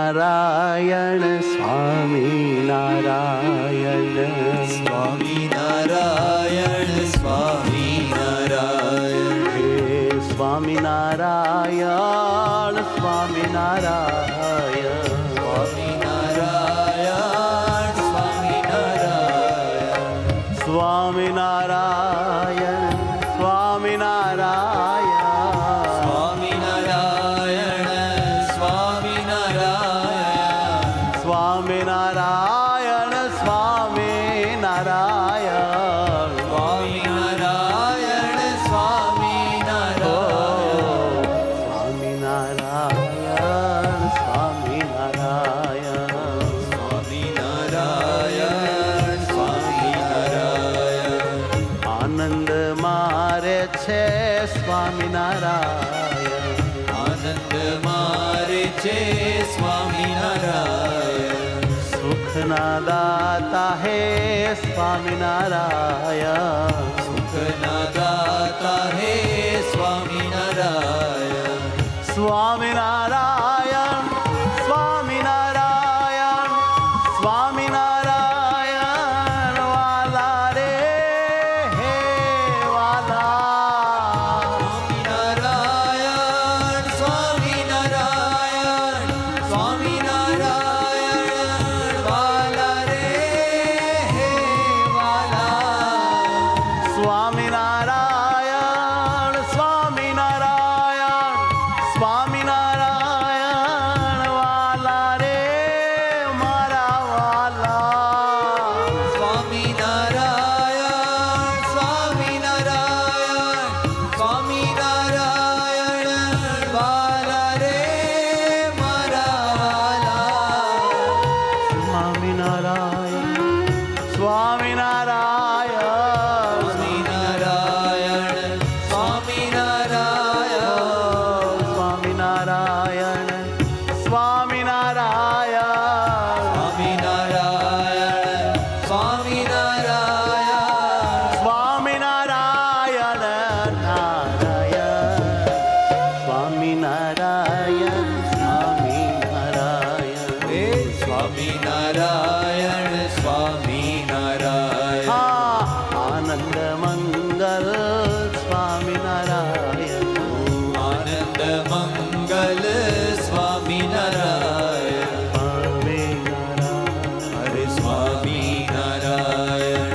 સ્વામિનારાયણ સ્વામિનારાયણ સ્વામિનારાયણ સ્વામિનારાયણ હે સ્વામિનારાયણ સ્વામિનારાયણ સ્વામિનારાયણ સ્વામિનારાયણ સ્વામિનારાયણ સ્વામિનારાયણ સ્વામિનારાયણ સ્વામિનારાયણ સ્વામિનારાયણ સ્વામિનારાયણ સ્વામિનારાયણ સ્વામિનારાયણ સ્વામિનારાયણ આનંદ મારે છે સ્વામિનારાયણ આનંદ મારે છે સ્વામિનારાયણ સુખના દાતા હે સ્વામિનારાયણ સુખના દાતા હે સ્વામિનારાયણ સ્વામિનારાયણ સ્વામિનારાયણ સ્વામિનારાયણ વાલા રે હે વાલા સ્વામિનારાયણ સ્વામિનારાયણ સ્વામિનારાયણ વાલા રે હે વાલા સ્વામિનારાયણ સ્વામિનારાયણ સ્વામિનારાયણ વાલા રે મારા વાલા સ્વામિનારાયણ સ્વામિનારાયણ સ્વામિનારાયણ વાલા રે મારા વાલા સ્વામિનારાયણ સ્વામિનારાયણ સ્વામિનારાયણ સ્વામિનારાયણ સ્વામિનારાયણ સ્વામિનારાયણ સ્વામિનારાયણ સ્વામિનારાયણ નારાયણ સ્વામિનારાયણ સ્વામિનારાયણ હે સ્વામિનારાયણ સ્વામિનારાયણ હા આનંદ મંગલ સ્વામિનારાયણ આનંદ મંગલ સ્વામિનારાયણ સ્વામિનારાયણ હરે સ્વામિનારાયણ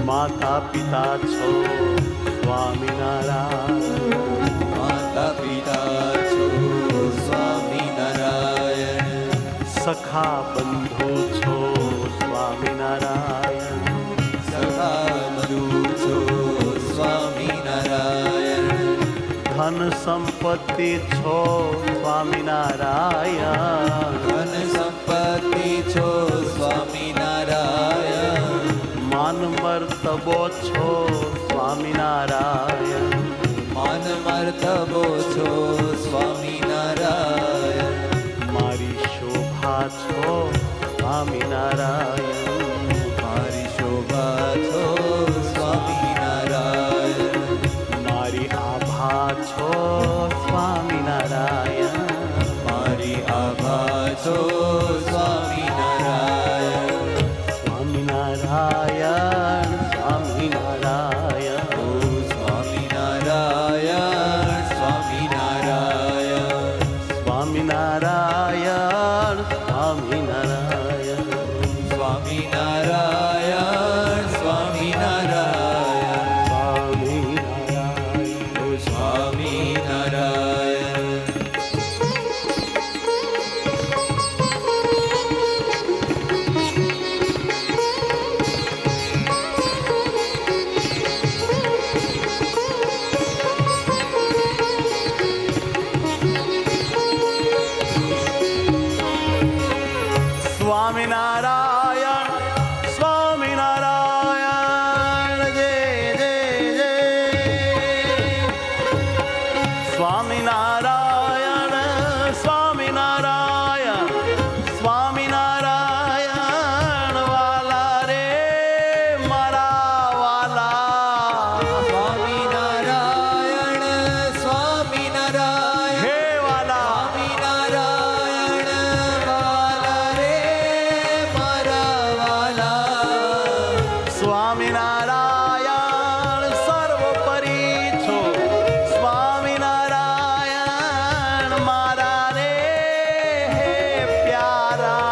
માતા પિતા છો સ્વામિનારાયણ માતા પિતા છો સ્વામિનારાયણ સખા બંધુ છો સ્વામિનારાયણ સખા બધુ છો સ્વામિનારાયણ ધન સંપત્તિ છો સ્વામિનારાયણ ધન સંપત્તિ છો સ્વામિનારાયણ માન મર્તબો છો સ્વામિનારાયણ માન મર્તબો છો સ્વામિનારાયણ મારી શોભા છો સ્વામિનારાયણ મારી શોભા છો સ્વામિનારાયણ મારી આભા છો સ્વામિનારાયણ મારી આભા છો સ્વામિનારાયણ સ્વામિનારાયણ સ્વામિનારાયણ ઓ સ્વામિનારાયણ સ્વામિનારાયણ સ્વામિનારાયણ સ્વામિનારાયણ સ્વામિનારાયણ સ્વામિનારાયણ સ્વામિનારાયણ ઓ સ્વામિનારાયણ સ્વામિનારાયણ સ્વામિનારાયણ સ્વામિનારાયણ વાલા રે મારા વાલા. સ્વામિનારાયણ સ્વામિનારાયણ હે વાલા સ્વામિનારાયણ વાલા રે મારા વાલા. સ્વામિનારાયણ સર્વોપરી છો સ્વામિનારાયણ મારા રે હે પ્યારા.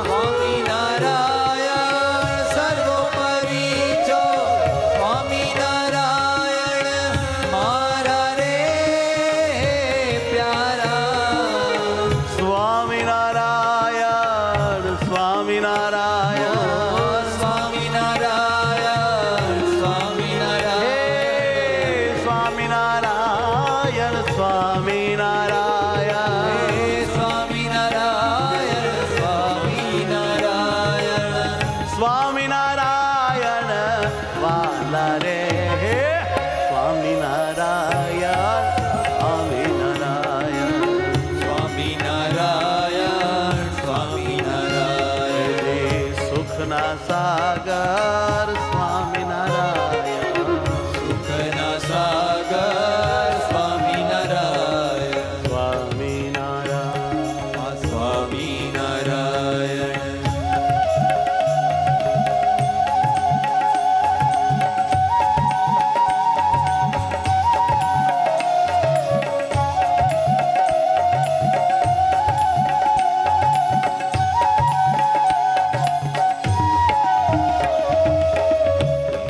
સ્વામિનારાયણ સર્વોપરી છો સ્વામિનારાયણ મારા રે પ્યારા. સ્વામિનારાયણ સ્વામિનારાયણ સ્વામિનારાયણ સ્વામિનારાયણ સ્વામિનારાયણ સ્વામિનારાયણ સ્વામિનારાયણ સ્વામિનારાયણ સ્વામિનારાયણ વાલા રે હે સ્વામિનારાયણ સ્વામિનારાયણ સ્વામિનારાયણ સ્વામિનારાયણ હે સુખના સાગર સ્વામિનારાયણ સુખના સાગર સ્વામિનારાયણ સ્વામિનારાયણ સ્વામિનારાયણ.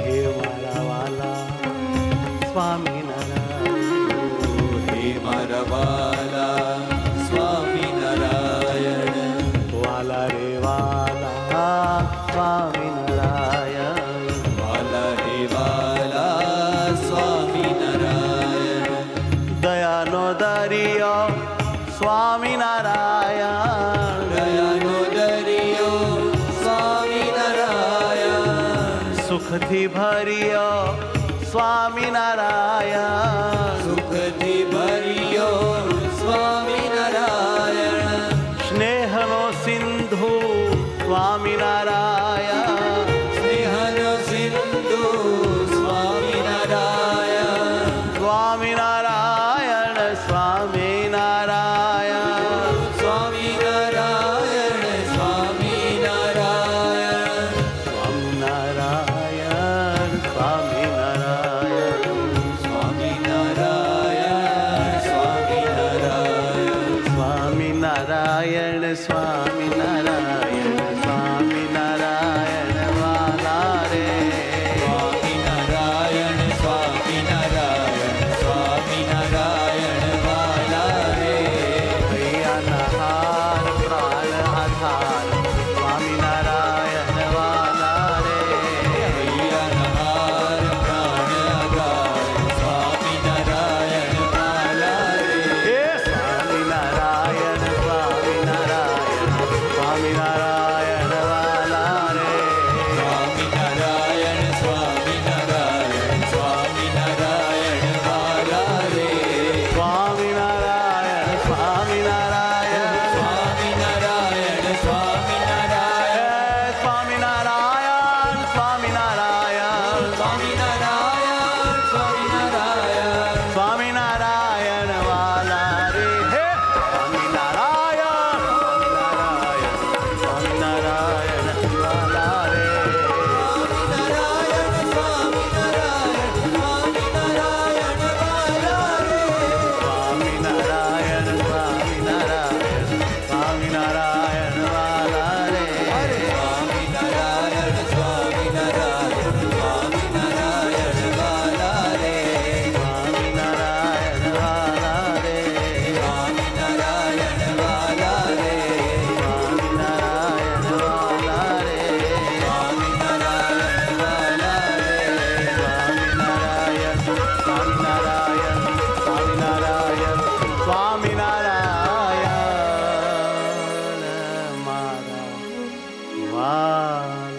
હે મારા વાલા સ્વામિનારાયણ હે મારા વાલા સ્વામિનારાયણ. વાલા રે વાલા સ્વામિનારાયણ વાલા રે વાલા સ્વામિનારાયણ. દયાનો દરિયો સ્વામિનારાયણ દયાનો દરિયો સ્વામિનારાયણ. સુખથી ભર્યો સ્વામિનારાયણ સુખથી ભર્યો સ્વામિનારાયણ. સ્નેહનો સિંધુ સ્વામિનારાયણ સ્નેહનો સિંધુ સ્વામિનારાયણ. સ્વામિનારાયણ સ્વામિનારાયણ સ્વામિનારાયણ સ્વામિનારાયણ. સ્વામિનારાયણ સ્વામિનારાયણ સ્વામિનારાયણ સ્વામિનારાયણ. સ્વામિનારાયણ સ્વામિનારાયણ સ્વામિનારાયણ વાલા રે સ્વામિનારાયણ સ્વામિનારાયણ સ્વામિનારાયણ વાલા રે. હૈયાના હાર પ્રાણ આધાર સ્વામિનારાયણ વાલા રે હૈયાનહાર પ્રાણ આધાર સ્વામિનારાયણ વાલા રે. હે સ્વામિનારાયણ સ્વામિનારાયણ સ્વામિનારાયણ વાલા રે સ્વામિનારાયણ સ્વામિનારાયણ સ્વામિનારાયણ વાલા રે. સ્વામિનારાયણ સ્વામિનારાયણ સ્વામિનારાયણ સ્વામિનારાયણ. સ્વામિનારાયણ સ્વામિનારાયણ સ્વામિનારાયણ સ્વામિનારાયણ. સ્વામિનારાયણ વાલા રે હે સ્વામિનારાયણ સ્વામિનારાયણ સ્વામિનારાયણ વાલા રે સ્વામિનારાયણ સ્વામિનારાયણ સ્વામિનારાયણ વાલા રે. સ્વામિનારાયણ સ્વામિનારાયણ સ્વામિનારાયણ વાલા રે હરે સ્વામિનારાયણ સ્વામિનારાયણ સ્વામિનારાયણ વાલા રે. સ્વામિનારાયણ વાલા રે સ્વામિનારાયણ વાલા રે. સ્વામિનારાયણ વાલા રે સ્વામિનારાયણ વાલા રે. સ્વામિનારાયણ સ્વામિનારાયણ સ્વામિનારાયણ સ્વામિનારાયણ મારા વાલા